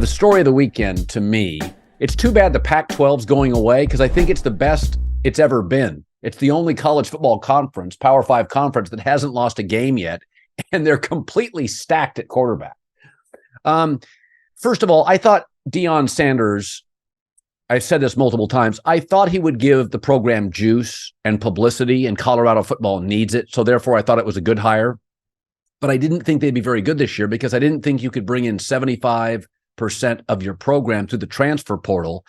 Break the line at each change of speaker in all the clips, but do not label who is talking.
The story of the weekend to me, it's too bad the Pac-12's going away because I think it's the best it's ever been. It's the only college football conference, Power 5 conference, that hasn't lost a game yet, and they're completely stacked at quarterback. First of all, I thought Deion Sanders, I've said this multiple times, I thought he would give the program juice and publicity, and Colorado football needs it, so therefore I thought it was a good hire. But I didn't think they'd be very good this year because I didn't think you could bring in 75% of your program through the transfer portal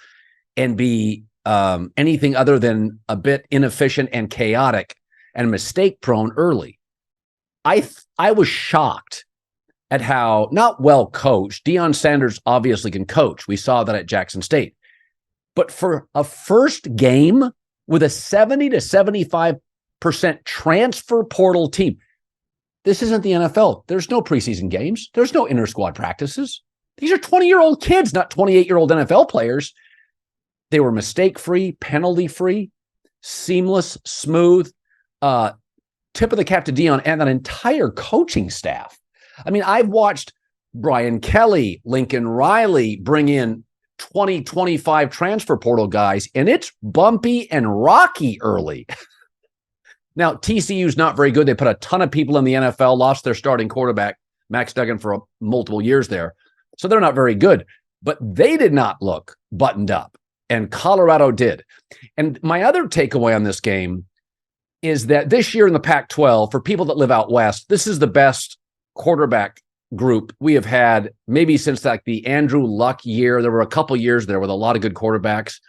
and be anything other than a bit inefficient and chaotic and mistake prone early. I was shocked at how not well coached. Deion Sanders obviously can coach. We saw that at Jackson State. But for a first game with a 70 to 75% transfer portal team, this isn't the NFL. There's no preseason games. There's no inter-squad practices. These are 20-year-old kids, not 28-year-old NFL players. They were mistake-free, penalty-free, seamless, smooth. Tip of the cap to Deion and that entire coaching staff. I mean, I've watched Brian Kelly, Lincoln Riley bring in 20, 25 transfer portal guys, and it's bumpy and rocky early. Now, TCU's not very good. They put a ton of people in the NFL, lost their starting quarterback, Max Duggan, for multiple years there. So they're not very good. But they did not look buttoned up, and Colorado did. And my other takeaway on this game is that this year in the Pac-12, for people that live out west, this is the best quarterback group we have had maybe since like the Andrew Luck year. There were a couple years there with a lot of good quarterbacks.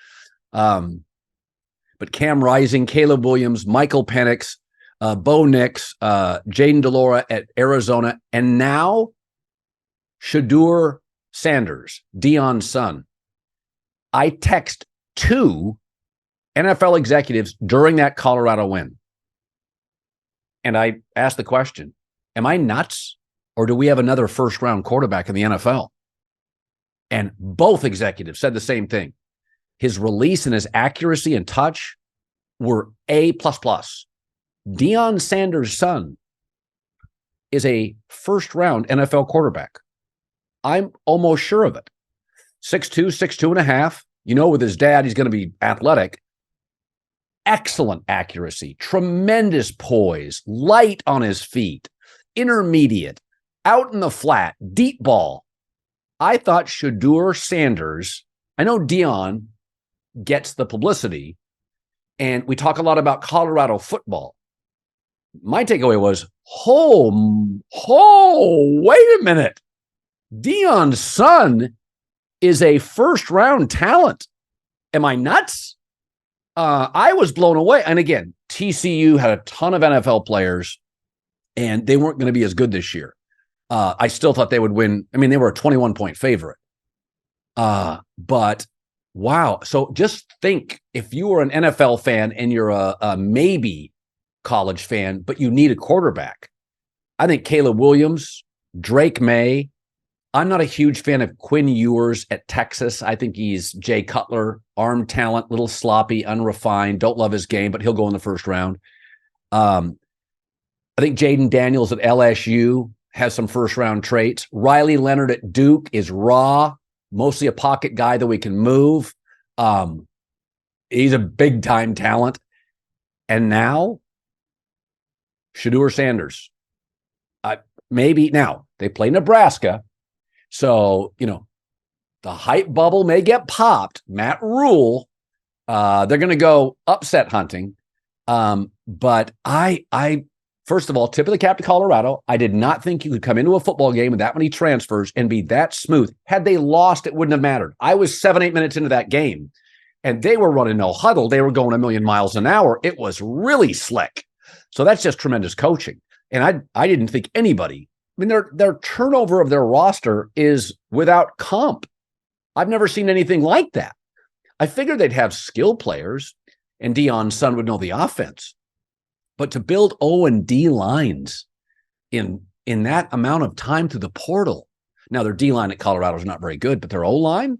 But Cam Rising, Caleb Williams, Michael Penix, Bo Nix, Jaden DeLora at Arizona, and now Shedeur Sanders, Deion's son. I text 2 NFL executives during that Colorado win. And I asked the question, am I nuts? Or do we have another first-round quarterback in the NFL? And both executives said the same thing. His release and his accuracy and touch were A++. Deion Sanders' son is a first-round NFL quarterback. I'm almost sure of it. 6'2", 6'2 and a half. You know, with his dad, he's going to be athletic. Excellent accuracy, tremendous poise, light on his feet, intermediate, out in the flat, deep ball. I thought Shedeur Sanders, I know Deion gets the publicity, and we talk a lot about Colorado football. My takeaway was, wait a minute. Deion's son is a first-round talent. Am I nuts? I was blown away. And again, TCU had a ton of NFL players, and they weren't going to be as good this year. I still thought they would win. I mean, they were a 21-point favorite. But wow. So just think, if you were an NFL fan and you're a maybe college fan, but you need a quarterback, I think Caleb Williams, Drake May. I'm not a huge fan of Quinn Ewers at Texas. I think he's Jay Cutler, arm talent, little sloppy, unrefined, don't love his game, but he'll go in the first round. I think Jaden Daniels at LSU has some first-round traits. Riley Leonard at Duke is raw, mostly a pocket guy that we can move. He's a big-time talent. And now, Shedeur Sanders. Maybe now, they play Nebraska. So, you know, the hype bubble may get popped. Matt Rule, they're going to go upset hunting. But I first of all, tip of the cap to Colorado. I did not think you could come into a football game with that many transfers and be that smooth. Had they lost, it wouldn't have mattered. I was 7-8 minutes into that game, and they were running no huddle. They were going a million miles an hour. It was really slick. So that's just tremendous coaching. And I didn't think anybody, I mean, their turnover of their roster is without comp. I've never seen anything like that. I figured they'd have skill players, and Deion's son would know the offense. But to build O and D lines in that amount of time through the portal. Now, their D line at Colorado is not very good, but their O line,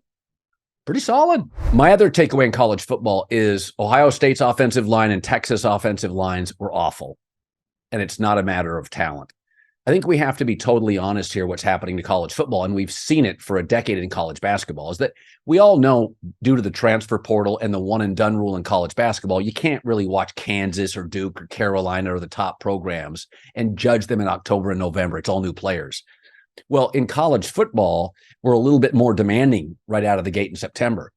pretty solid. My other takeaway in college football is Ohio State's offensive line and Texas offensive lines were awful. And it's not a matter of talent. I think we have to be totally honest here what's happening to college football, and we've seen it for a decade in college basketball, is that we all know due to the transfer portal and the one and done rule in college basketball, you can't really watch Kansas or Duke or Carolina or the top programs and judge them in October and November. It's all new players. Well, in college football, we're a little bit more demanding right out of the gate in September.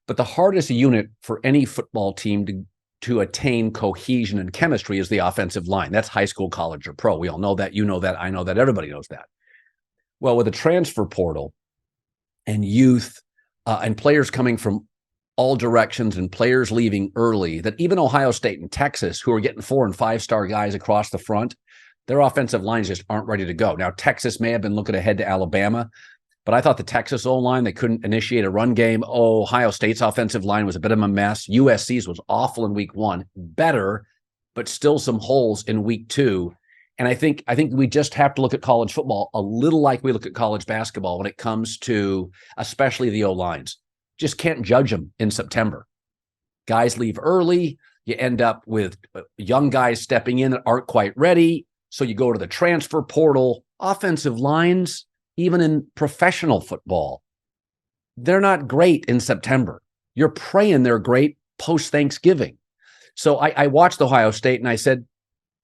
But the hardest unit for any football team to attain cohesion and chemistry is the offensive line. That's high school, college, or pro. We all know that. You know that. I know that. Everybody knows that. Well, with the transfer portal and youth and players coming from all directions and players leaving early, that even Ohio State and Texas, who are getting 4- and 5-star guys across the front, their offensive lines just aren't ready to go. Now, Texas may have been looking ahead to Alabama, but I thought the Texas O-line, they couldn't initiate a run game. Ohio State's offensive line was a bit of a mess. USC's was awful in week 1, better, but still some holes in week 2. And I think we just have to look at college football a little like we look at college basketball when it comes to especially the O-lines. Just can't judge them in September. Guys leave early. You end up with young guys stepping in that aren't quite ready. So you go to the transfer portal. Offensive lines, even in professional football, they're not great in September. You're praying they're great post-Thanksgiving. So I watched Ohio State and I said,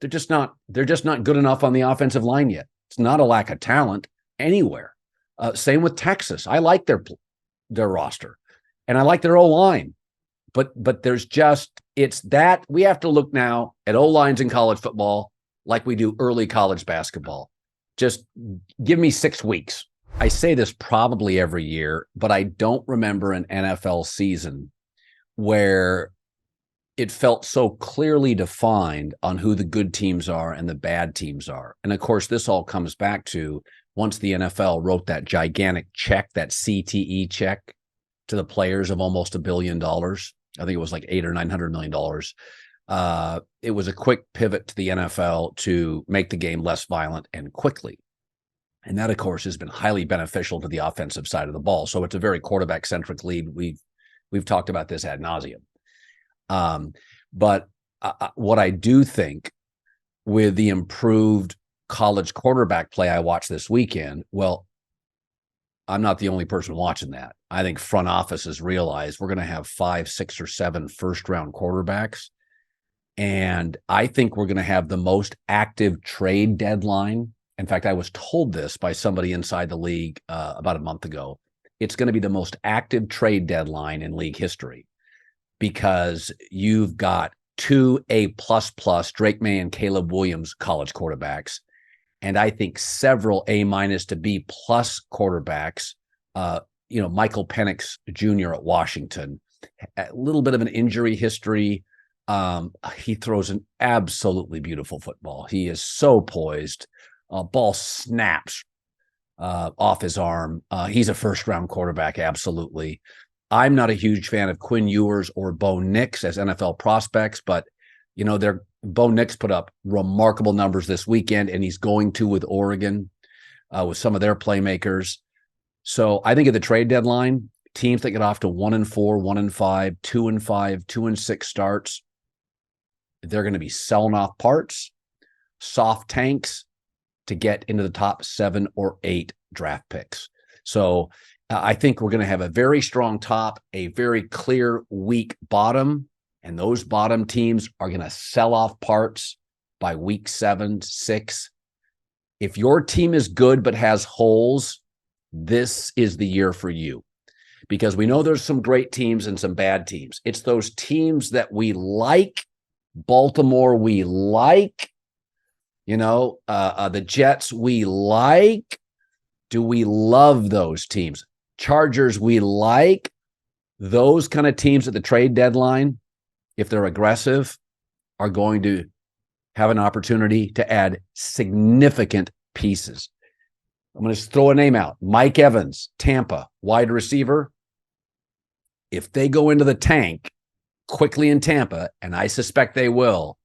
they're just not good enough on the offensive line yet. It's not a lack of talent anywhere. Same with Texas. I like their roster and I like their O-line, but there's it's that we have to look now at O-lines in college football like we do early college basketball. Just give me 6 weeks. I say this probably every year, but I don't remember an NFL season where it felt so clearly defined on who the good teams are and the bad teams are. And of course, this all comes back to once the NFL wrote that gigantic check, that CTE check to the players of almost $1 billion. I think it was like $800 or $900 million. It was a quick pivot to the NFL to make the game less violent and quickly. And that, of course, has been highly beneficial to the offensive side of the ball. So it's a very quarterback-centric league. We've talked about this ad nauseum. But what I do think with the improved college quarterback play I watched this weekend, well, I'm not the only person watching that. I think front office has realized we're going to have 5, 6, or 7 first-round quarterbacks. And I think we're going to have the most active trade deadline. In fact, I was told this by somebody inside the league about a month ago. It's going to be the most active trade deadline in league history because you've got 2 A++ Drake May and Caleb Williams college quarterbacks, and I think several A- to B+ quarterbacks. Michael Penix Jr. at Washington, a little bit of an injury history. He throws an absolutely beautiful football. He is so poised. Ball snaps off his arm. He's a first-round quarterback, absolutely. I'm not a huge fan of Quinn Ewers or Bo Nix as NFL prospects, but Bo Nix put up remarkable numbers this weekend, and he's going to with Oregon with some of their playmakers. So I think at the trade deadline, teams that get off to 1-4, 1-5, 2-5, 2-6 starts, they're going to be selling off parts, soft tanks to get into the top 7 or 8 draft picks. So I think we're going to have a very strong top, a very clear weak bottom, and those bottom teams are going to sell off parts by week 7, 6. If your team is good but has holes, this is the year for you, because we know there's some great teams and some bad teams. It's those teams that we like. Baltimore, we like. The Jets, we like. Do we love those teams? Chargers, we like. Those kind of teams at the trade deadline, if they're aggressive, are going to have an opportunity to add significant pieces. I'm going to throw a name out. Mike Evans, Tampa, wide receiver. If they go into the tank quickly in Tampa, and I suspect they will,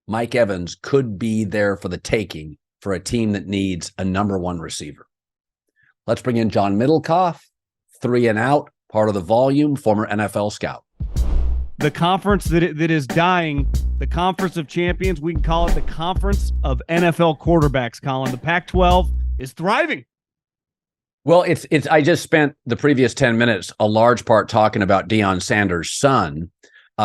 Mike Evans could be there for the taking for a team that needs a number 1 receiver. Let's bring in John Middlekauff, 3 and Out, part of the volume, former NFL scout.
the conference that is dying, the Conference of Champions. We can call it the Conference of NFL Quarterbacks, Colin. The Pac-12 is thriving.
Well, it's. I just spent the previous 10 minutes, a large part, talking about Deion Sanders' son.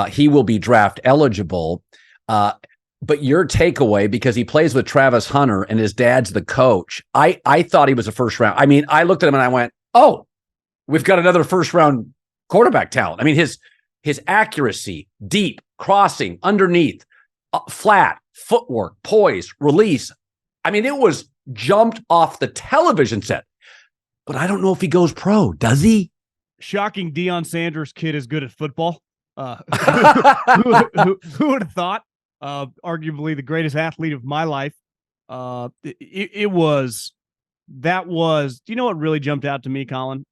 He will be draft eligible. But your takeaway, because he plays with Travis Hunter and his dad's the coach, I thought he was a first round. I mean, I looked at him and I went, oh, we've got another first round quarterback talent. I mean, his accuracy, deep, crossing, underneath, flat, footwork, poise, release. I mean, it was jumped off the television set. But I don't know if he goes pro. Does he?
Shocking Deion Sanders kid is good at football. Who would have thought? Arguably the greatest athlete of my life. It was, you know what really jumped out to me, Colin?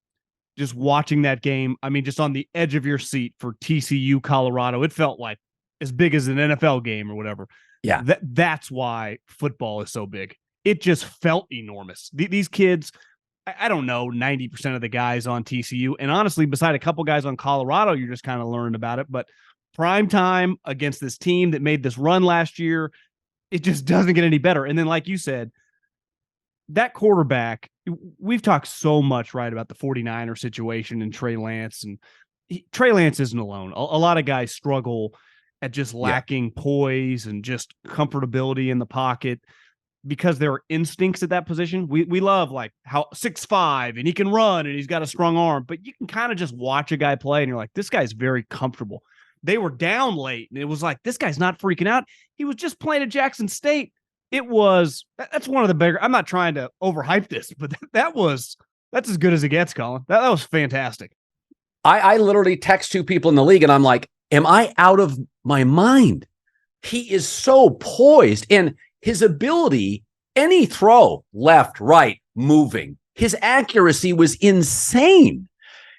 Just watching that game. I mean, just on the edge of your seat for TCU, Colorado. It felt like as big as an NFL game or whatever.
Yeah.
That's why football is so big. It just felt enormous. These kids, I don't know, 90% of the guys on TCU. And honestly, beside a couple guys on Colorado, you're just kind of learning about it. But prime time against this team that made this run last year, it just doesn't get any better. And then, like you said, that quarterback, we've talked so much, right, about the 49er situation and Trey Lance. And Trey Lance isn't alone. A lot of guys struggle at just lacking poise and just comfortability in the pocket because there are instincts at that position. We love like how 6'5" and he can run and he's got a strong arm, but you can kind of just watch a guy play and you're like, this guy's very comfortable. They were down late, and it was like, this guy's not freaking out. He was just playing at Jackson State. That's one of the bigger, I'm not trying to overhype this, but that's as good as it gets, Colin. That was fantastic.
I literally text two people in the league, and I'm like, am I out of my mind? He is so poised, and his ability, any throw, left, right, moving, his accuracy was insane.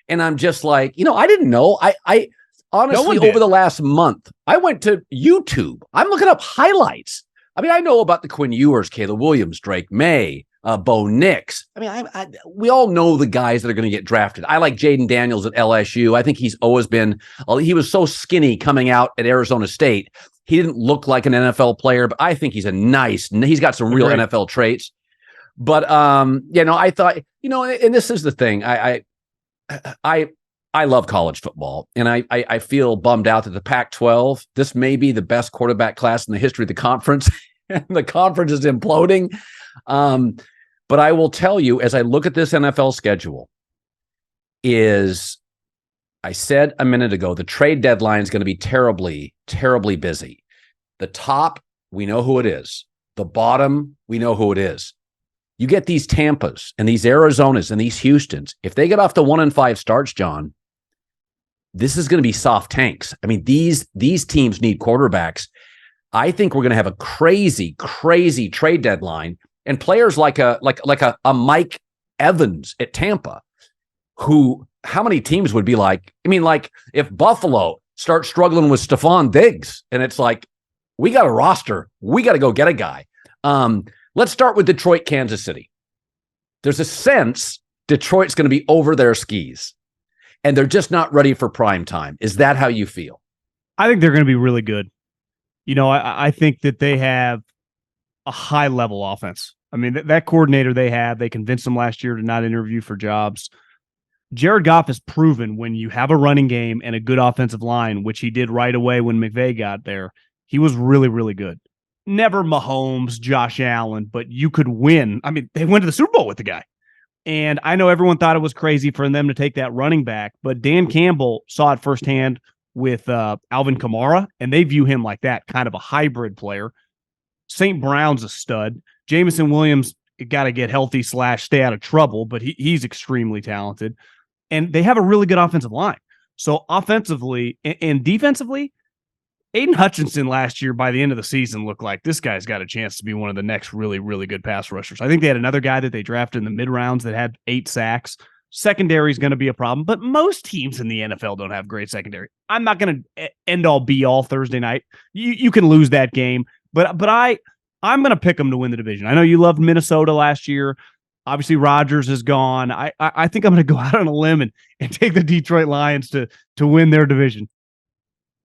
And I'm just like, I didn't know. I honestly, over the last month, I went to YouTube. I'm looking up highlights. I mean, I know about the Quinn Ewers, Caleb Williams, Drake May, Bo Nix. I mean, we all know the guys that are going to get drafted. I like Jaden Daniels at LSU. I think he's always been, he was so skinny coming out at Arizona State. He didn't look like an NFL player, but I think he's he's got some real NFL traits. But, I thought, and this is the thing. I love college football, and I feel bummed out that the Pac-12, this may be the best quarterback class in the history of the conference, and the conference is imploding. But I will tell you, as I look at this NFL schedule, I said a minute ago, the trade deadline is going to be terribly, terribly busy. The top, we know who it is. The bottom, we know who it is. You get these Tampas and these Arizonas and these Houstons. If they get off the 1-5 starts, John, this is going to be soft tanks. I mean, these teams need quarterbacks. I think we're going to have a crazy, crazy trade deadline, and players like a Mike Evans at Tampa, who, how many teams would be like? I mean, like if Buffalo starts struggling with Stephon Diggs, and it's like, we got a roster, we got to go get a guy. Let's start with Detroit, Kansas City. There's a sense Detroit's going to be over their skis, and they're just not ready for prime time. Is that how you feel?
I think they're going to be really good. I think that they have a high-level offense. I mean, that coordinator they convinced them last year to not interview for jobs. Jared Goff has proven when you have a running game and a good offensive line, which he did right away when McVay got there, he was really, really good. Never Mahomes, Josh Allen, but you could win. I mean, they went to the Super Bowl with the guy. And I know everyone thought it was crazy for them to take that running back, but Dan Campbell saw it firsthand with Alvin Kamara, and they view him like that, kind of a hybrid player. St. Brown's a stud. Jameson Williams got to get healthy / stay out of trouble, but he's extremely talented. And they have a really good offensive line. So offensively and defensively, Aiden Hutchinson last year by the end of the season looked like this guy's got a chance to be one of the next really, really good pass rushers. I think they had another guy that they drafted in the mid-rounds that had 8 sacks. Secondary is going to be a problem, but most teams in the NFL don't have great secondary. I'm not going to end all be all Thursday night. You can lose that game, but I'm going to pick them to win the division. I know you loved Minnesota last year. Obviously, Rodgers is gone. I think I'm going to go out on a limb and take the Detroit Lions to win their division.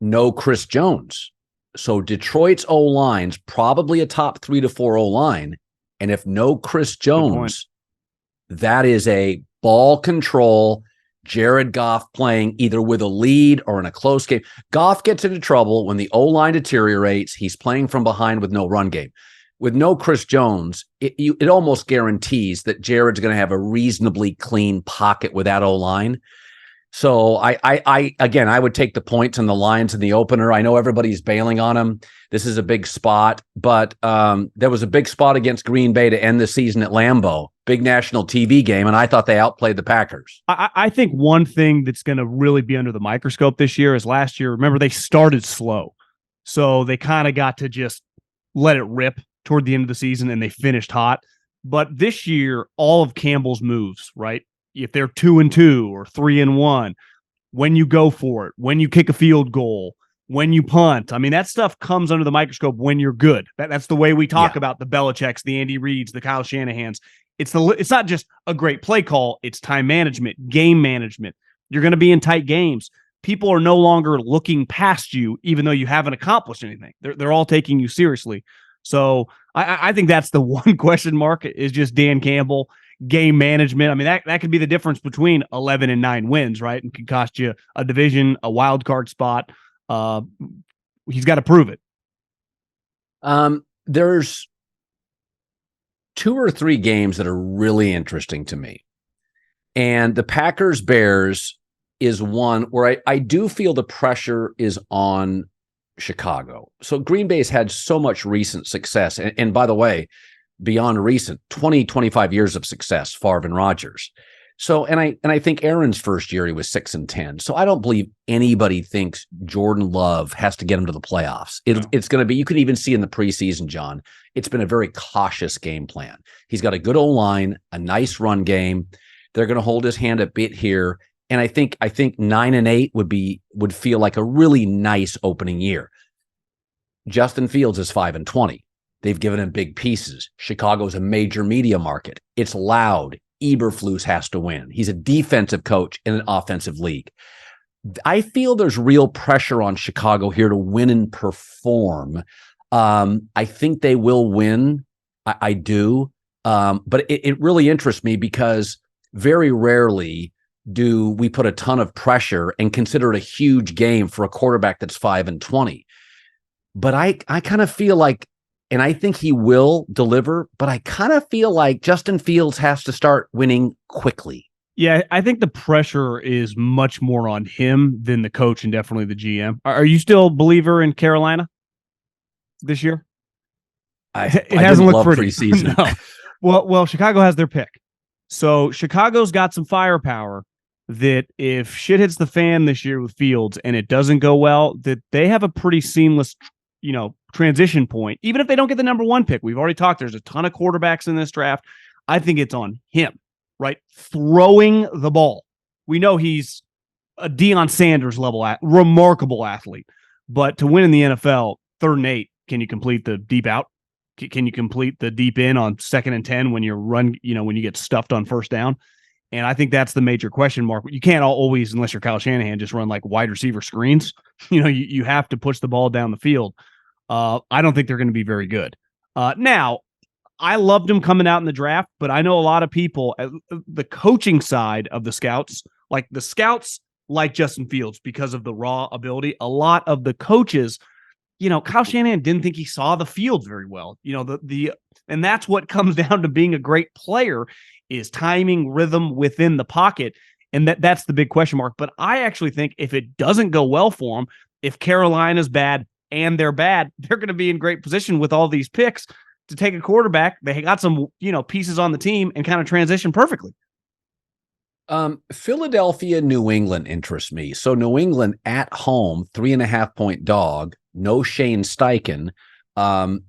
no Chris Jones. So Detroit's O-line's probably a top 3 to 4 O-line. And if no Chris Jones, that is a ball control, Jared Goff playing either with a lead or in a close game. Goff gets into trouble when the O-line deteriorates. He's playing from behind with no run game. With no Chris Jones, it almost guarantees that Jared's going to have a reasonably clean pocket with that O-line. So I would take the points and the lines in the opener. I know everybody's bailing on him. This is a big spot, but there was a big spot against Green Bay to end the season at Lambeau, big national TV game, and I thought they outplayed the Packers.
I think one thing that's going to really be under the microscope this year is last year, remember, they started slow. So they kind of got to just let it rip toward the end of the season, and they finished hot. But this year, all of Campbell's moves, right? If they're 2-2 or 3-1, when you go for it, when you kick a field goal, when you punt, I mean, that stuff comes under the microscope when you're good. That's the way we talk about the Belichicks, the Andy Reids, the Kyle Shanahans. It's not just a great play call. It's time management, game management. You're going to be in tight games. People are no longer looking past you, even though you haven't accomplished anything. They're all taking you seriously. So I think that's the one question mark is just Dan Campbell. Game management. I mean, that could be the difference between 11 and 9 wins, right? And could cost you a division, a wild card spot. He's got to prove it.
There's 2 or 3 games that are really interesting to me. And the Packers-Bears is one where I do feel the pressure is on Chicago. So Green Bay's had so much recent success. And by the way, beyond recent, 20, 25 years of success, Favre and Rodgers. So, and I think Aaron's first year, he was 6-10. So I don't believe anybody thinks Jordan Love has to get him to the playoffs. It's going to be, you can even see in the preseason, John, it's been a very cautious game plan. He's got a good O-line, a nice run game. They're going to hold his hand a bit here. And I think 9-8 would feel like a really nice opening year. Justin Fields is 5-20. They've given him big pieces. Chicago's a major media market. It's loud. Eberflus has to win. He's a defensive coach in an offensive league. I feel there's real pressure on Chicago here to win and perform. I think they will win. I do. But it really interests me because very rarely do we put a ton of pressure and consider it a huge game for a quarterback that's 5-20. But I kind of feel like, and I think he will deliver, but I kind of feel like Justin Fields has to start winning quickly.
Yeah, I think the pressure is much more on him than the coach and definitely the GM. Are you still a believer in Carolina this year?
It hasn't looked pretty preseason.
No. Well, Chicago has their pick. So Chicago's got some firepower that if shit hits the fan this year with Fields and it doesn't go well, that they have a pretty seamless transition point, even if they don't get the number 1 pick. We've already talked, there's a ton of quarterbacks in this draft. I think it's on him, right? Throwing the ball. We know he's a Deion Sanders level, remarkable athlete, but to win in the NFL, 3rd and 8, can you complete the deep out? Can you complete the deep in on 2nd and 10 when you run, when you get stuffed on 1st down? And I think that's the major question mark. You can't always, unless you're Kyle Shanahan, just run like wide receiver screens. You have to push the ball down the field. I don't think they're going to be very good. Now, I loved him coming out in the draft, but I know a lot of people, the coaching side of the scouts, like Justin Fields because of the raw ability. A lot of the coaches, Kyle Shanahan didn't think he saw the field very well. And that's what comes down to being a great player is timing, rhythm within the pocket. And that's the big question mark. But I actually think if it doesn't go well for him, if Carolina's bad and they're bad, they're going to be in great position with all these picks to take a quarterback. They got some, pieces on the team and kind of transition perfectly.
Philadelphia, New England interests me. So New England at home, 3.5-point dog, no Shane Steichen.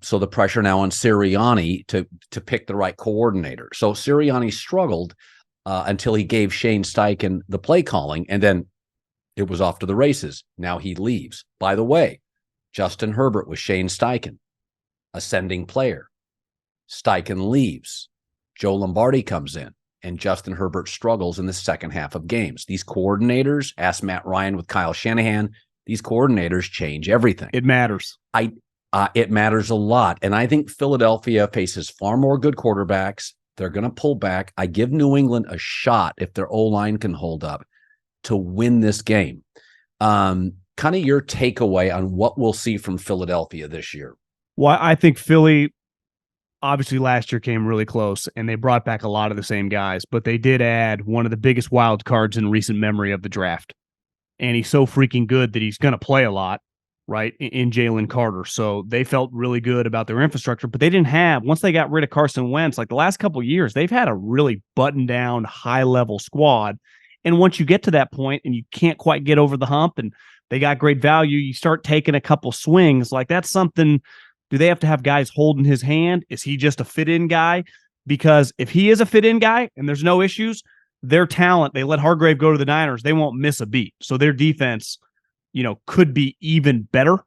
So the pressure now on Sirianni to pick the right coordinator. So Sirianni struggled until he gave Shane Steichen the play calling, and then it was off to the races. Now he leaves. By the way, Justin Herbert was Shane Steichen, ascending player. Steichen leaves. Joe Lombardi comes in, and Justin Herbert struggles in the second half of games. These coordinators, ask Matt Ryan with Kyle Shanahan, these coordinators change everything.
It matters.
It matters a lot. And I think Philadelphia faces far more good quarterbacks. They're going to pull back. I give New England a shot, if their O-line can hold up, to win this game. Kind of your takeaway on what we'll see from Philadelphia this year.
Well, I think Philly, obviously last year came really close, and they brought back a lot of the same guys, but they did add one of the biggest wild cards in recent memory of the draft. And he's so freaking good that he's going to play a lot, right, in Jalen Carter. So they felt really good about their infrastructure, but they didn't have, once they got rid of Carson Wentz, like the last couple of years, they've had a really buttoned-down, high-level squad. And once you get to that point and you can't quite get over the hump and they got great value, you start taking a couple swings. Like that's something, do they have to have guys holding his hand? Is he just a fit-in guy? Because if he is a fit-in guy and there's no issues, their talent, they let Hargrave go to the Niners, they won't miss a beat. So their defense, could be even better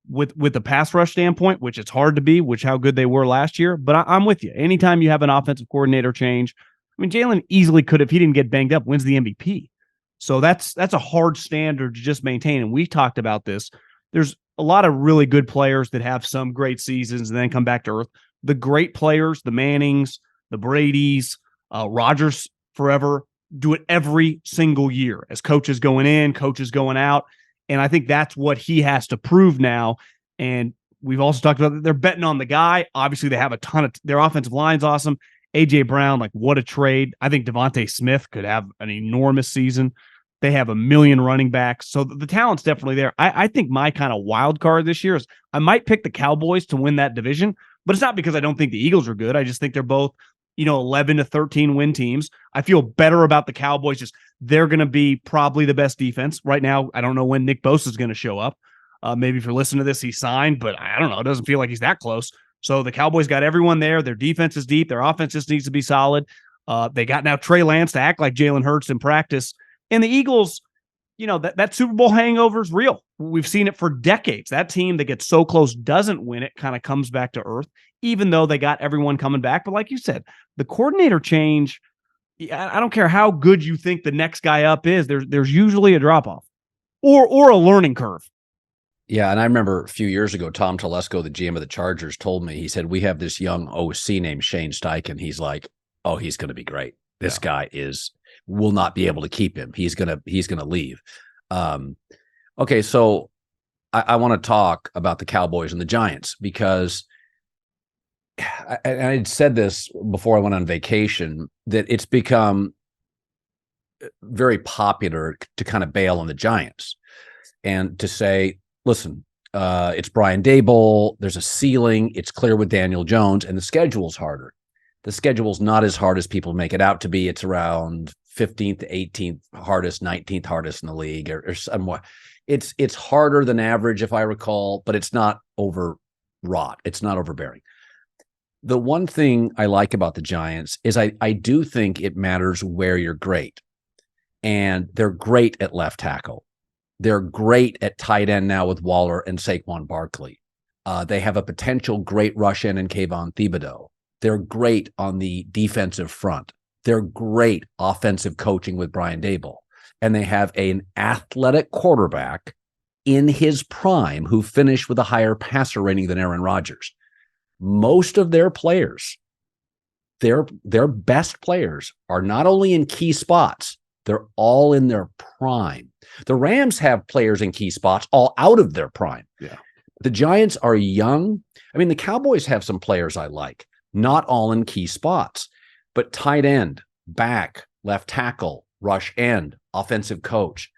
with the pass rush standpoint, which it's hard to be, which how good they were last year. But I'm with you. Anytime you have an offensive coordinator change, I mean, Jalen easily could, if he didn't get banged up, wins the MVP. So that's a hard standard to just maintain. And we talked about this. There's a lot of really good players that have some great seasons and then come back to earth. The great players, the Mannings, the Bradys, Rodgers forever, do it every single year as coaches going in, coaches going out. And I think that's what he has to prove now. And we've also talked about that they're betting on the guy. Obviously, they have a ton of their offensive line's awesome. A.J. Brown, like what a trade. I think Devontae Smith could have an enormous season. They have a million running backs. So the talent's definitely there. I think my kind of wild card this year is I might pick the Cowboys to win that division, but it's not because I don't think the Eagles are good. I just think they're both, 11 to 13 win teams. I feel better about the Cowboys. Just they're going to be probably the best defense right now. I don't know when Nick Bosa is going to show up. Maybe if you're listening to this, he signed, but I don't know. It doesn't feel like he's that close. So the Cowboys got everyone there. Their defense is deep. Their offense just needs to be solid. They got now Trey Lance to act like Jalen Hurts in practice. And the Eagles, that Super Bowl hangover is real. We've seen it for decades. That team that gets so close doesn't win it, kind of comes back to earth, even though they got everyone coming back. But like you said, the coordinator change, I don't care how good you think the next guy up is, there's usually a drop-off or a learning curve.
Yeah, and I remember a few years ago, Tom Telesco, the GM of the Chargers, told me, he said, we have this young OC named Shane Steichen. He's like, oh, he's going to be great. This guy will not be able to keep him. He's going to leave. Okay, so I want to talk about the Cowboys and the Giants because I had said this before I went on vacation, that it's become very popular to kind of bail on the Giants and to say, listen, it's Brian Daboll. There's a ceiling. It's clear with Daniel Jones, and the schedule's harder. The schedule's not as hard as people make it out to be. It's around 15th to 18th hardest, 19th hardest in the league, or somewhat. It's harder than average, if I recall, but it's not overwrought. It's not overbearing. The one thing I like about the Giants is I do think it matters where you're great. And they're great at left tackle. They're great at tight end now with Waller and Saquon Barkley. They have a potential great rush in Kayvon Thibodeau. They're great on the defensive front. They're great offensive coaching with Brian Daboll. And they have an athletic quarterback in his prime who finished with a higher passer rating than Aaron Rodgers. Most of their players, their best players, are not only in key spots, they're all in their prime. The Rams have players in key spots all out of their prime.
Yeah.
The Giants are young. I mean, the Cowboys have some players I like, not all in key spots, but tight end, back, left tackle, rush end, offensive coach.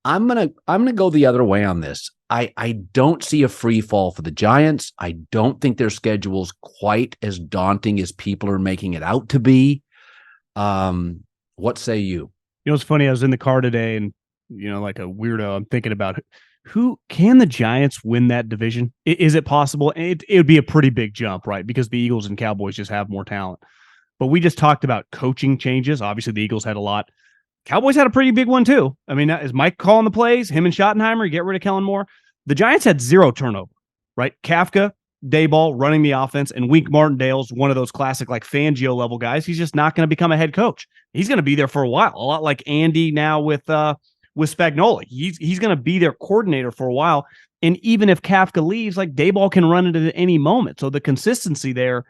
I'm gonna go the other way on this. I don't see a free fall for the Giants. I don't think their schedule's quite as daunting as people are making it out to be. What say you?
It's funny. I was in the car today and, like a weirdo, I'm thinking about who can the Giants win that division? Is it possible? It would be a pretty big jump, right? Because the Eagles and Cowboys just have more talent. But we just talked about coaching changes. Obviously, the Eagles had a lot. Cowboys had a pretty big one, too. I mean, is Mike calling the plays? Him and Schottenheimer, get rid of Kellen Moore? The Giants had 0 turnover, right? Kafka, Daboll running the offense, and Wink Martindale's one of those classic, like, Fangio level guys. He's just not going to become a head coach. He's going to be there for a while, a lot like Andy now with with Spagnuolo. He's going to be their coordinator for a while. And even if Kafka leaves, like Daboll can run it at any moment. So the consistency there,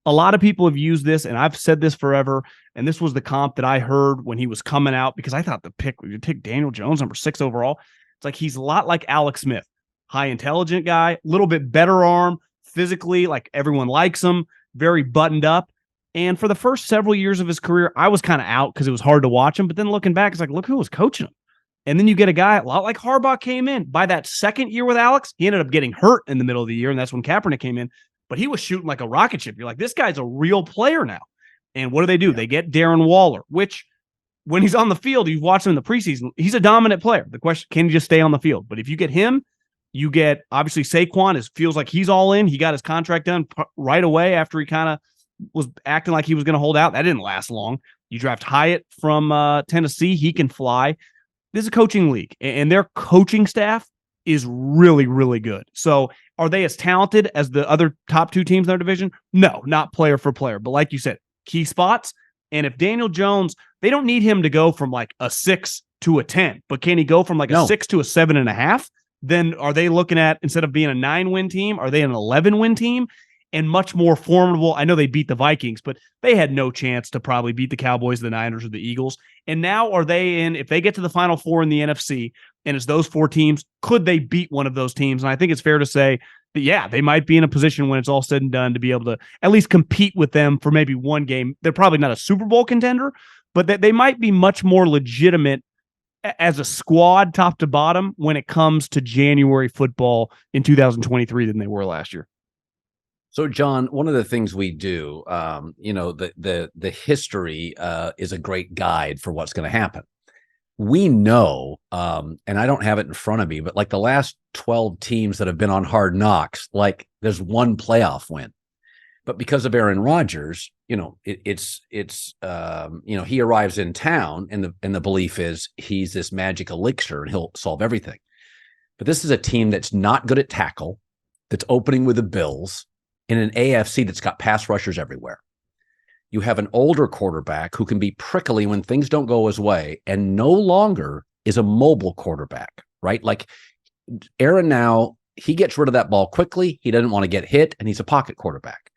a lot of people have used this, and I've said this forever. And this was the comp that I heard when he was coming out, because I thought the pick, you pick Daniel Jones, number 6 overall. It's like he's a lot like Alex Smith, high intelligent guy, a little bit better arm physically, like everyone likes him, very buttoned up. And for the first several years of his career, I was kind of out because it was hard to watch him. But then looking back, it's like, look who was coaching him. And then you get a guy a lot like Harbaugh came in. By that second year with Alex, he ended up getting hurt in the middle of the year, and that's when Kaepernick came in. But he was shooting like a rocket ship. You're like, this guy's a real player now. And what do? Yeah. They get Darren Waller, which when he's on the field, you've watched him in the preseason, he's a dominant player. The question, can he just stay on the field? But if you get him, you get, obviously, Saquon feels like he's all in. He got his contract done right away after he kind of was acting like he was going to hold out. That didn't last long. You draft Hyatt from Tennessee. He can fly. This is a coaching league, and their coaching staff is really, really good. So are they as talented as the other top 2 teams in their division? No, not player for player. But like you said, key spots. And if Daniel Jones, they don't need him to go from like a 6 to a 10, but can he go from like a 6 to a 7.5? Then are they looking at, instead of being a 9-win team, are they an 11-win team? And much more formidable. I know they beat the Vikings, but they had no chance to probably beat the Cowboys, the Niners, or the Eagles. And now are they in, if they get to the Final Four in the NFC, and it's those 4 teams, could they beat one of those teams? And I think it's fair to say that, yeah, they might be in a position when it's all said and done to be able to at least compete with them for maybe one game. They're probably not a Super Bowl contender, but they might be much more legitimate as a squad top to bottom when it comes to January football in 2023 than they were last year.
So, John, one of the things we do, the history is a great guide for what's going to happen. We know, and I don't have it in front of me, but like the last 12 teams that have been on Hard Knocks, like there's one playoff win. But because of Aaron Rodgers, he arrives in town, and the belief is he's this magic elixir and he'll solve everything. But this is a team that's not good at tackle, that's opening with the Bills, in an AFC that's got pass rushers everywhere. You have an older quarterback who can be prickly when things don't go his way, and no longer is a mobile quarterback, right? Like Aaron now, he gets rid of that ball quickly. He doesn't want to get hit, and he's a pocket quarterback.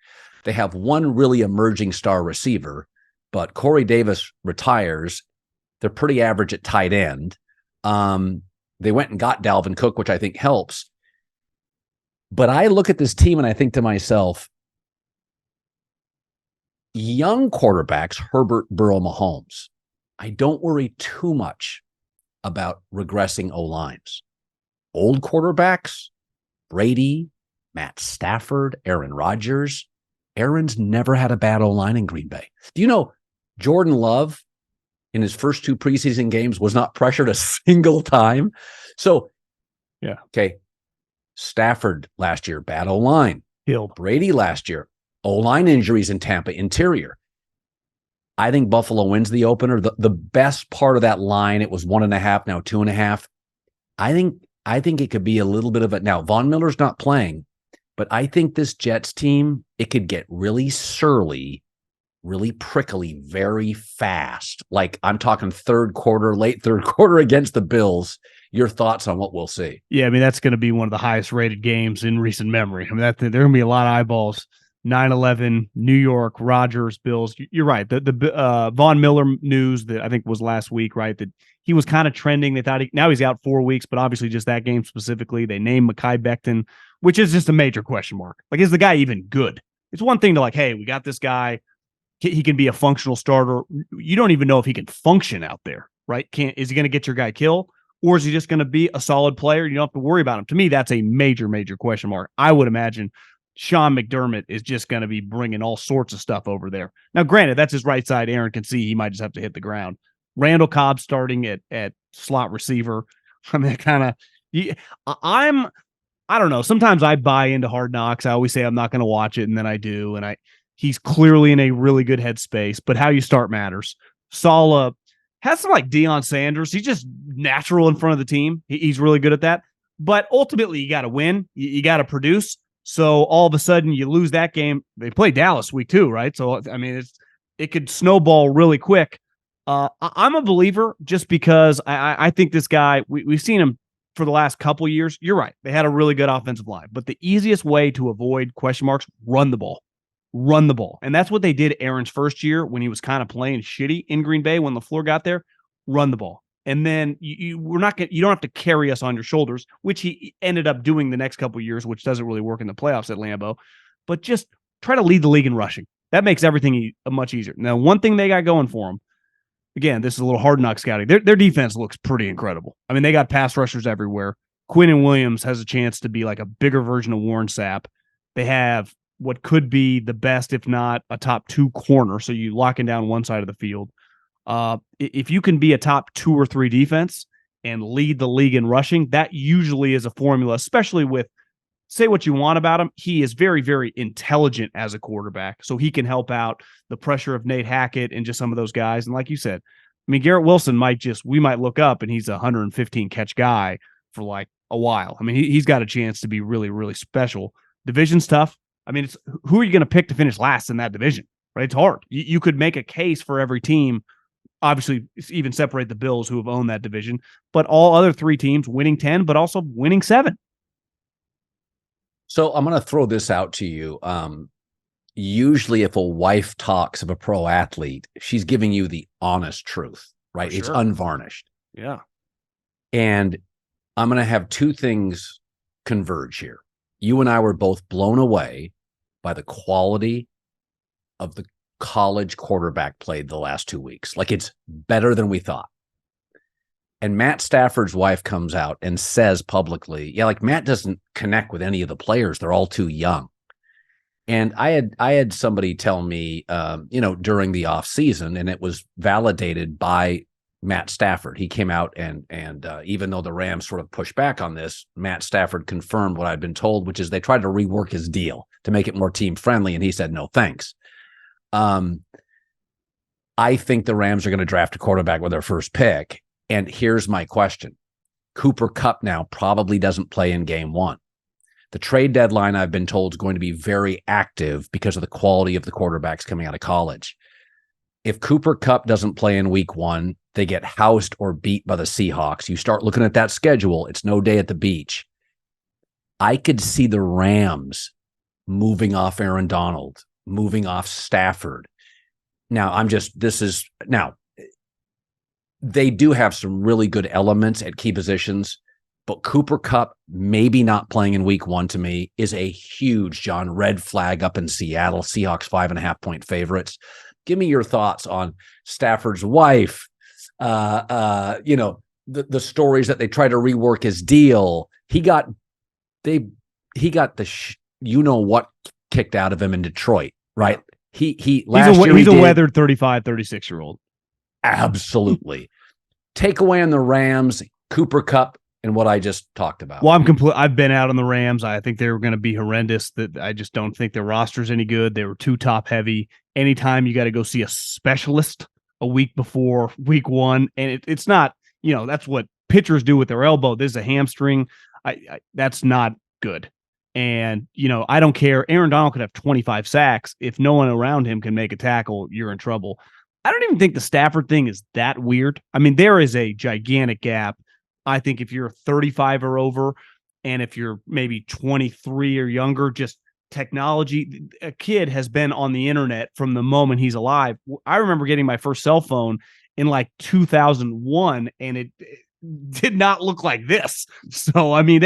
They have one really emerging star receiver, but Corey Davis retires. They're pretty average at tight end. They went and got Dalvin Cook, which I think helps. But I look at this team and I think to myself, young quarterbacks, Herbert, Burrow, Mahomes, I don't worry too much about regressing O-lines. Old quarterbacks, Brady, Matt Stafford, Aaron Rodgers. Aaron's never had a bad O-line in Green Bay. Do you know Jordan Love in his first 2 preseason games was not pressured a single time? So, yeah. Okay. Stafford last year, bad O-line. Brady last year, O-line injuries in Tampa, interior. I think Buffalo wins the opener. The best part of that line, it was 1.5, now 2.5. I think it could be a little bit of a, now Von Miller's not playing, but I think this Jets team, it could get really surly, really prickly, very fast. Like I'm talking late third quarter against the Bills. Your thoughts on what we'll see? Yeah, I mean, that's going to be one of the highest rated games in recent memory. I mean, there are going to be a lot of eyeballs. 9-11, New York, Rodgers, Bills. You're right. The Von Miller news that I think was last week, right? That he was kind of trending. They thought now he's out 4 weeks, but obviously just that game specifically. They named Mekhi Becton, which is just a major question mark. Like, is the guy even good? It's one thing to like, hey, we got this guy. He can be a functional starter. You don't even know if he can function out there, right? Is he going to get your guy killed? Or is he just going to be a solid player? You don't have to worry about him. To me, that's a major, major question mark. I would imagine Sean McDermott is just going to be bringing all sorts of stuff over there. Now, granted, that's his right side. Aaron can see he might just have to hit the ground. Randall Cobb starting at slot receiver. I mean, I don't know. Sometimes I buy into Hard Knocks. I always say I'm not going to watch it, and then I do. And he's clearly in a really good headspace, but how you start matters. Saleh has some like Deion Sanders. He's just natural in front of the team. He's really good at that. But ultimately, you got to win. You got to produce. So all of a sudden, you lose that game. They play Dallas week 2, right? So, I mean, it could snowball really quick.
I'm a believer just because I think this guy, we've seen him for the last couple years. You're right. They had a really good offensive line, but the easiest way to avoid question marks, run the ball. Run the ball. And that's what they did Aaron's first year when he was kind of playing shitty in Green Bay when LaFleur got there. Run the ball. And then you don't have to carry us on your shoulders, which he ended up doing the next couple of years, which doesn't really work in the playoffs at Lambeau. But just try to lead the league in rushing. That makes everything much easier. Now, one thing they got going for them, again, this is a little hard knock scouting. Their defense looks pretty incredible. I mean, they got pass rushers everywhere. Quinnen Williams has a chance to be like a bigger version of Warren Sapp. They have what could be the best, if not a top 2 corner. So you locking down one side of the field. If you can be a top 2 or 3 defense and lead the league in rushing, that usually is a formula, especially with, say what you want about him, he is very, very intelligent as a quarterback. So he can help out the pressure of Nate Hackett and just some of those guys. And like you said, I mean, Garrett Wilson we might look up and he's a 115 catch guy for like a while. I mean, he's got a chance to be really, really special. Division's tough. I mean, who are you going to pick to finish last in that division? Right? It's hard. You could make a case for every team. Obviously, even separate the Bills who have owned that division, but all other 3 teams winning 10, but also winning 7.
So I'm going to throw this out to you. Usually if a wife talks of a pro athlete, she's giving you the honest truth, right? It's unvarnished.
Yeah.
And I'm going to have 2 things converge here. You and I were both blown away by the quality of the college quarterback played the last 2 weeks. Like, it's better than we thought. And Matt Stafford's wife comes out and says publicly, yeah, like Matt doesn't connect with any of the players. They're all too young. And I had somebody tell me, during the off season, and it was validated by Matt Stafford. He came out and even though the Rams sort of pushed back on this, Matt Stafford confirmed what I'd been told, which is they tried to rework his deal to make it more team friendly. And he said, no, thanks. I think the Rams are going to draft a quarterback with their first pick. And here's my question. Cooper Kupp now probably doesn't play in game 1. The trade deadline, I've been told, is going to be very active because of the quality of the quarterbacks coming out of college. If Cooper Kupp doesn't play in week 1, they get housed or beat by the Seahawks. You start looking at that schedule, it's no day at the beach. I could see the Rams moving off Aaron Donald, moving off Stafford. Now, they do have some really good elements at key positions, but Cooper Kupp maybe not playing in week 1 to me is a huge, John, red flag up in Seattle. Seahawks 5.5-point favorites. Give me your thoughts on Stafford's wife. The stories that they try to rework his deal. He got the what kicked out of him in Detroit, right? He's
a weathered 35, 36-year-old.
Absolutely. Takeaway on the Rams, Cooper Kupp, and what I just talked about.
Well, I've been out on the Rams. I think they were going to be horrendous. That I just don't think their roster's any good. They were too top heavy. Anytime you got to go see a specialist a week before week 1, and it's not, that's what pitchers do with their elbow. This is a hamstring. That's not good. And, I don't care. Aaron Donald could have 25 sacks. If no one around him can make a tackle, you're in trouble. I don't even think the Stafford thing is that weird. I mean, there is a gigantic gap. I think if you're 35 or over, and if you're maybe 23 or younger, just technology, a kid has been on the internet from the moment he's alive. I remember getting my first cell phone in like 2001, and it did not look like this. So, I mean,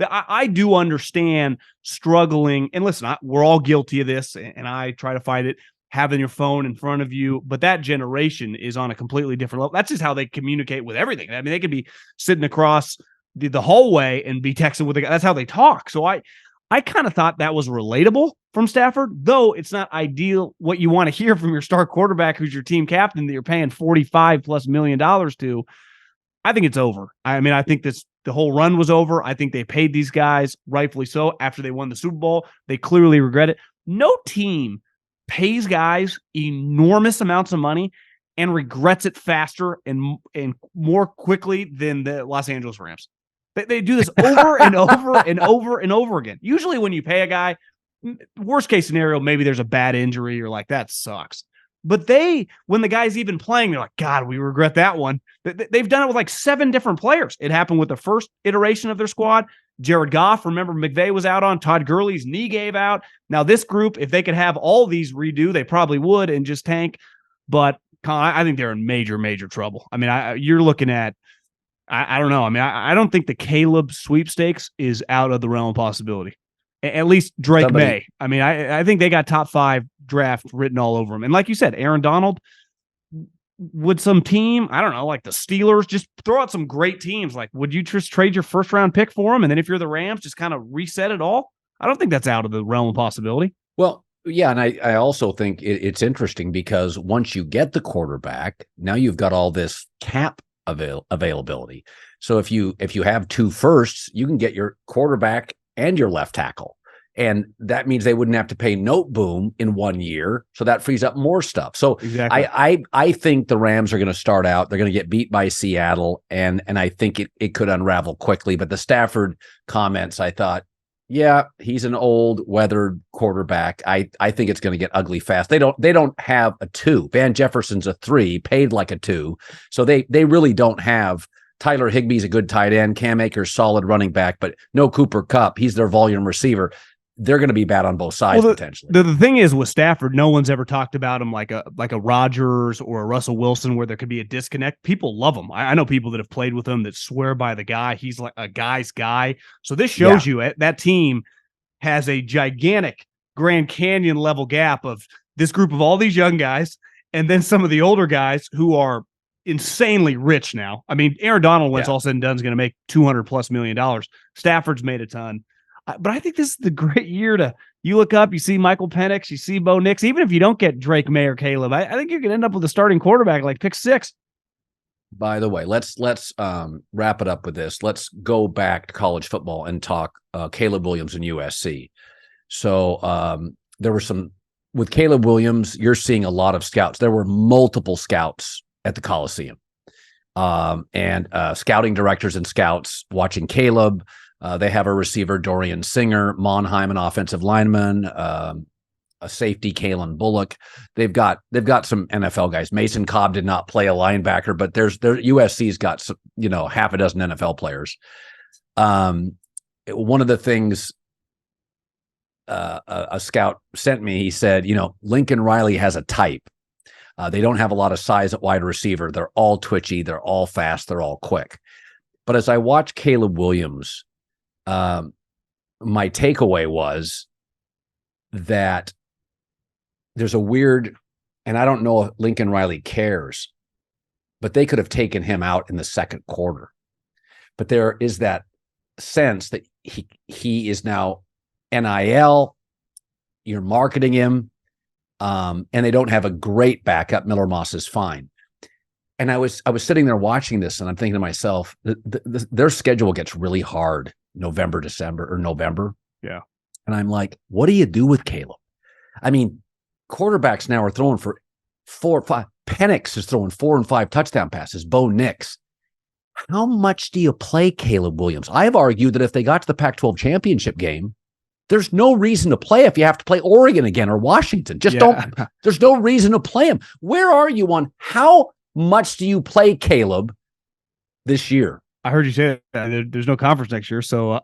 I do understand struggling. And listen, we're all guilty of this, and I try to fight it. Having your phone in front of you, but that generation is on a completely different level. That's just how they communicate with everything. I mean, they could be sitting across the hallway and be texting with the guy. That's how they talk. So I kind of thought that was relatable from Stafford, though it's not ideal what you want to hear from your star quarterback, who's your team captain that you're paying $45+ million to. I think it's over. I mean, I think the whole run was over. I think they paid these guys, rightfully so, after they won the Super Bowl. They clearly regret it. No team pays guys enormous amounts of money and regrets it faster and more quickly than the Los Angeles Rams. They do this over and over and over and over again. Usually when you pay a guy, worst case scenario, maybe there's a bad injury or like that sucks. But when the guy's even playing, they're like, God, we regret that one. They've done it with like 7 different players. It happened with the first iteration of their squad. Jared Goff, remember McVay was out on. Todd Gurley's knee gave out. Now this group, if they could have all these redo, they probably would and just tank. But I think they're in major, major trouble. I mean, you're looking at, I don't know. I mean, I don't think the Caleb sweepstakes is out of the realm of possibility. At least Drake May. I mean, I think they got top 5 draft written all over them. And like you said, Aaron Donald, would some team, I don't know, like the Steelers, just throw out some great teams. Like, would you just trade your first round pick for him? And then if you're the Rams, just kind of reset it all? I don't think that's out of the realm of possibility.
Well, yeah, and I also think it's interesting because once you get the quarterback, now you've got all this cap availability. So if you have 2 firsts, you can get your quarterback and your left tackle. And that means they wouldn't have to pay Note Boom in 1 year. So that frees up more stuff. So exactly. I think the Rams are going to start out. They're going to get beat by Seattle. And I think it could unravel quickly. But the Stafford comments, I thought, yeah, he's an old weathered quarterback. I think it's going to get ugly fast. They don't have a 2. Van Jefferson's a 3, paid like a 2. So they really don't have. Tyler Higbee's a good tight end. Cam Akers, solid running back, but no Cooper Kupp. He's their volume receiver. They're going to be bad on both sides potentially.
The thing is with Stafford, no one's ever talked about him like a Rodgers or a Russell Wilson where there could be a disconnect. People love him. I know people that have played with him that swear by the guy. He's like a guy's guy. So this shows you that team has a gigantic Grand Canyon level gap of this group of all these young guys and then some of the older guys who are insanely rich now. I mean, Aaron Donald, when it's all said and done, is going to make $200+ million. Stafford's made a ton. But I think this is the great year you look up, you see Michael Penix, you see Bo Nix. Even if you don't get Drake May or Caleb, I think you can end up with a starting quarterback like pick 6.
By the way, let's wrap it up with this. Let's go back to college football and talk Caleb Williams and USC. So there were with Caleb Williams, you're seeing a lot of scouts. There were multiple scouts at the Coliseum and scouting directors and scouts watching Caleb. They have a receiver, Dorian Singer, Monheim, an offensive lineman, a safety, Kalen Bullock. They've got some NFL guys. Mason Cobb did not play a linebacker, but USC's got some, half a dozen NFL players. One of the things a scout sent me, he said, Lincoln Riley has a type. They don't have a lot of size at wide receiver. They're all twitchy. They're all fast. They're all quick. But as I watch Caleb Williams, my takeaway was that there's a weird, and I don't know if Lincoln Riley cares, but they could have taken him out in the second quarter. But there is that sense that he is now NIL, you're marketing him, and they don't have a great backup. Miller Moss is fine. And I was sitting there watching this, and I'm thinking to myself, their schedule gets really hard November.
Yeah.
And I'm like, what do you do with Caleb? I mean, quarterbacks now are throwing for 4 or 5. Penix is throwing 4 and 5 touchdown passes. Bo Nix. How much do you play Caleb Williams? I've argued that if they got to the Pac-12 championship game, there's no reason to play if you have to play Oregon again or Washington. There's no reason to play him. Where are you on how much do you play Caleb this year?
I heard you say that there's no conference next year. So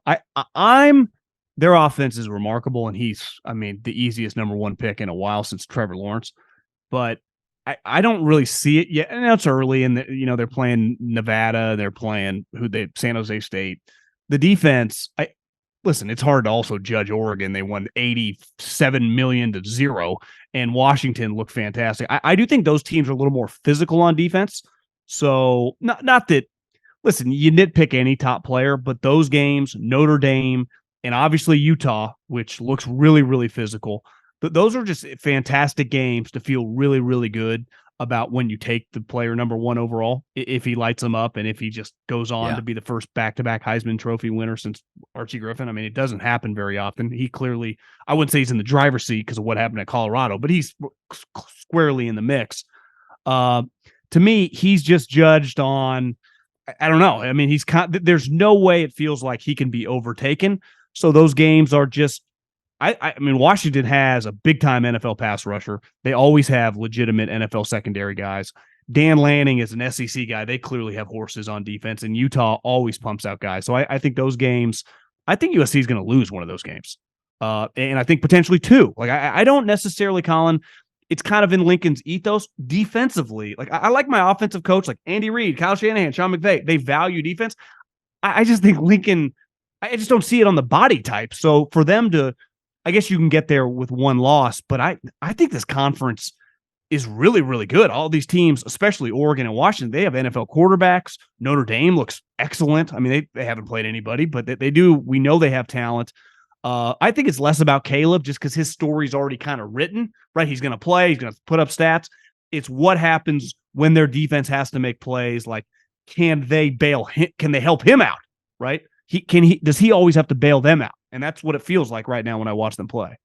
their offense is remarkable. And he's, the easiest number 1 pick in a while since Trevor Lawrence, but I don't really see it yet. And it's early and they're playing Nevada. They're playing San Jose State. The defense, listen, it's hard to also judge Oregon. They won 87 million to 0 and Washington looked fantastic. I do think those teams are a little more physical on defense. So not that, listen, you nitpick any top player, but those games, Notre Dame and obviously Utah, which looks really, really physical. Those are just fantastic games to feel really, really good about when you take the player number 1 overall, if he lights them up and if he just goes on to be the first back-to-back Heisman Trophy winner since Archie Griffin. It doesn't happen very often. He clearly, I wouldn't say he's in the driver's seat because of what happened at Colorado, but he's squarely in the mix. To me, he's just judged on, I don't know. There's no way it feels like he can be overtaken. So those games are just, I mean, Washington has a big-time NFL pass rusher. They always have legitimate NFL secondary guys. Dan Lanning is an SEC guy. They clearly have horses on defense, and Utah always pumps out guys. So I think those games, I think USC is going to lose one of those games. And I think potentially two. Like, I don't necessarily, Colin, it's kind of in Lincoln's ethos defensively. Like, I like my offensive coach, like Andy Reid, Kyle Shanahan, Sean McVay. They value defense. I just think Lincoln, I just don't see it on the body type. So for them to, I guess you can get there with one loss, but I think this conference is really, really good. All these teams, especially Oregon and Washington, they have NFL quarterbacks. Notre Dame looks excellent. I mean, they haven't played anybody, but they do. We know they have talent. I think it's less about Caleb just because his story's already kind of written, right? He's going to play. He's going to put up stats. It's what happens when their defense has to make plays. Like, can they bail him? Can they help him out, right? Does he always have to bail them out? And that's what it feels like right now when I watch them play.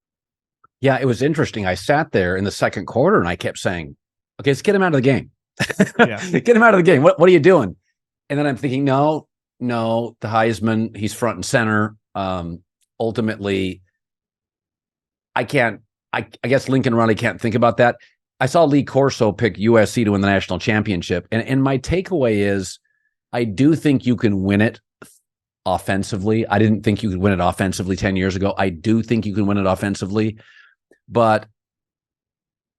Yeah, it was interesting. I sat there in the second quarter and I kept saying, okay, let's get him out of the game. Get him out of the game. What are you doing? And then I'm thinking, no, the Heisman, he's front and center. Ultimately, I guess Lincoln Riley can't think about that. I saw Lee Corso pick USC to win the national championship. And my takeaway is I do think you can win it offensively. I didn't think you could win it offensively 10 years ago. I do think you can win it offensively. But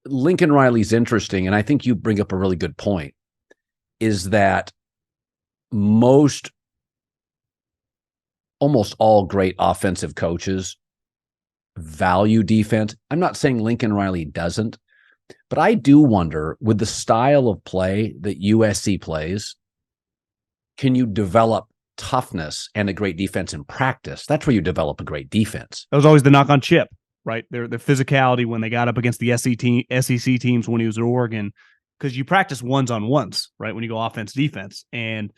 Lincoln Riley's interesting, and I think you bring up a really good point, is that almost all great offensive coaches value defense. I'm not saying Lincoln Riley doesn't, but I do wonder, with the style of play that USC plays, can you develop toughness and a great defense in practice? That's where you develop a great defense.
That was always the knock on Chip, right? Their physicality when they got up against the SEC teams when he was at Oregon, because you practice ones-on-ones, right? When you go offense, defense, and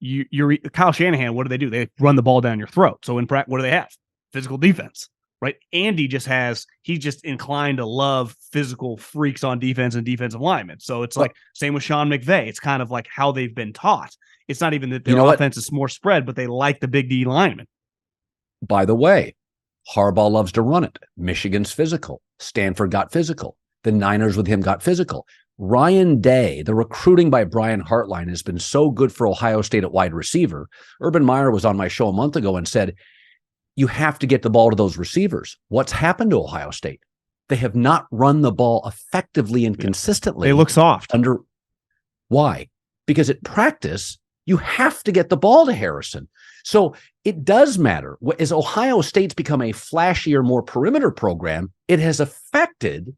you're Kyle Shanahan. What do? They run the ball down your throat. So in practice, what do they have? Physical defense, right? Andy he's just inclined to love physical freaks on defense and defensive linemen. So it's like same with Sean McVay. It's kind of like how they've been taught. It's not even that their offense is more spread, but they like the big D linemen.
By the way, Harbaugh loves to run it. Michigan's physical. Stanford got physical. The Niners with him got physical. Ryan Day, the recruiting by Brian Hartline has been so good for Ohio State at wide receiver. Urban Meyer was on my show a month ago and said, you have to get the ball to those receivers. What's happened to Ohio State? They have not run the ball effectively and consistently.
They look soft.
Why? Because at practice, you have to get the ball to Harrison. So it does matter. As Ohio State's become a flashier, more perimeter program, it has affected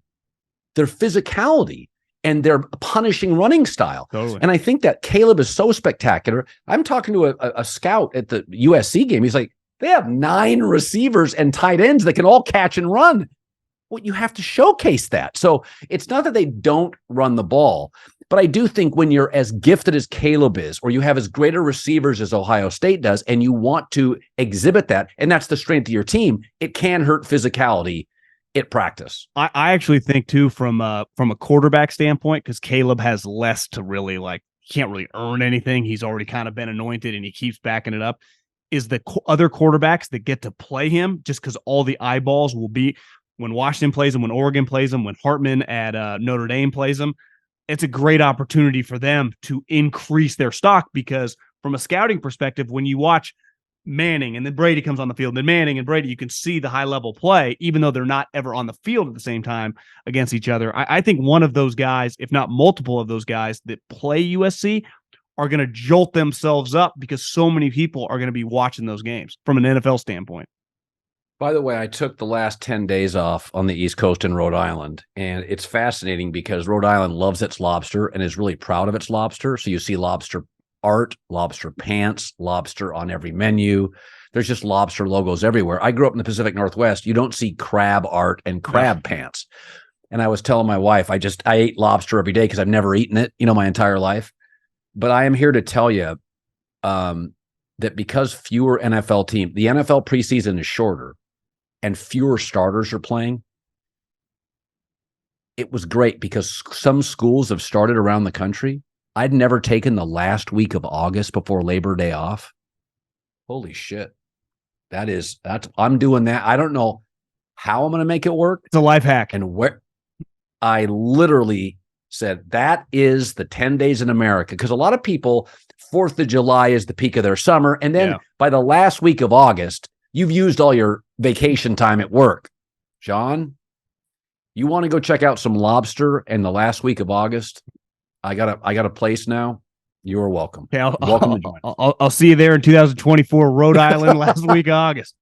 their physicality and their punishing running style.
Totally.
And I think that Caleb is so spectacular. I'm talking to a scout at the USC game. He's like, they have 9 receivers and tight ends that can all catch and run. Well, you have to showcase that. So it's not that they don't run the ball, but I do think when you're as gifted as Caleb is, or you have as greater receivers as Ohio State does, and you want to exhibit that, and that's the strength of your team, it can hurt physicality at practice.
I actually think too, from a quarterback standpoint, because Caleb has less to really he can't really earn anything. He's already kind of been anointed and he keeps backing it up. Is the other quarterbacks that get to play him just because all the eyeballs will be when Washington plays him, when Oregon plays him, when Hartman at Notre Dame plays him. It's a great opportunity for them to increase their stock, because from a scouting perspective, when you watch Manning and then Brady comes on the field, and then Manning and Brady, you can see the high level play, even though they're not ever on the field at the same time against each other. I think one of those guys, if not multiple of those guys that play USC, are going to jolt themselves up because so many people are going to be watching those games from an NFL standpoint.
By the way, I took the last 10 days off on the East Coast in Rhode Island, and it's fascinating because Rhode Island loves its lobster and is really proud of its lobster. So you see lobster art, lobster pants, lobster on every menu. There's just lobster logos everywhere. I grew up in the Pacific Northwest. You don't see crab art and crab pants. And I was telling my wife, I ate lobster every day because I've never eaten it, my entire life. But I am here to tell you that because fewer NFL teams, the NFL preseason is shorter and fewer starters are playing, it was great because some schools have started around the country. I'd never taken the last week of August before Labor Day off. Holy shit. I'm doing that. I don't know how I'm going to make it work.
It's a life hack.
And where I literally said, that is the 10 days in America. Because a lot of people, 4th of July is the peak of their summer. And then by the last week of August, you've used all your vacation time at work. John, you want to go check out some lobster in the last week of August? I got a place now. You are welcome.
Okay,
welcome to join.
I'll see you there in 2024, Rhode Island, last week of August.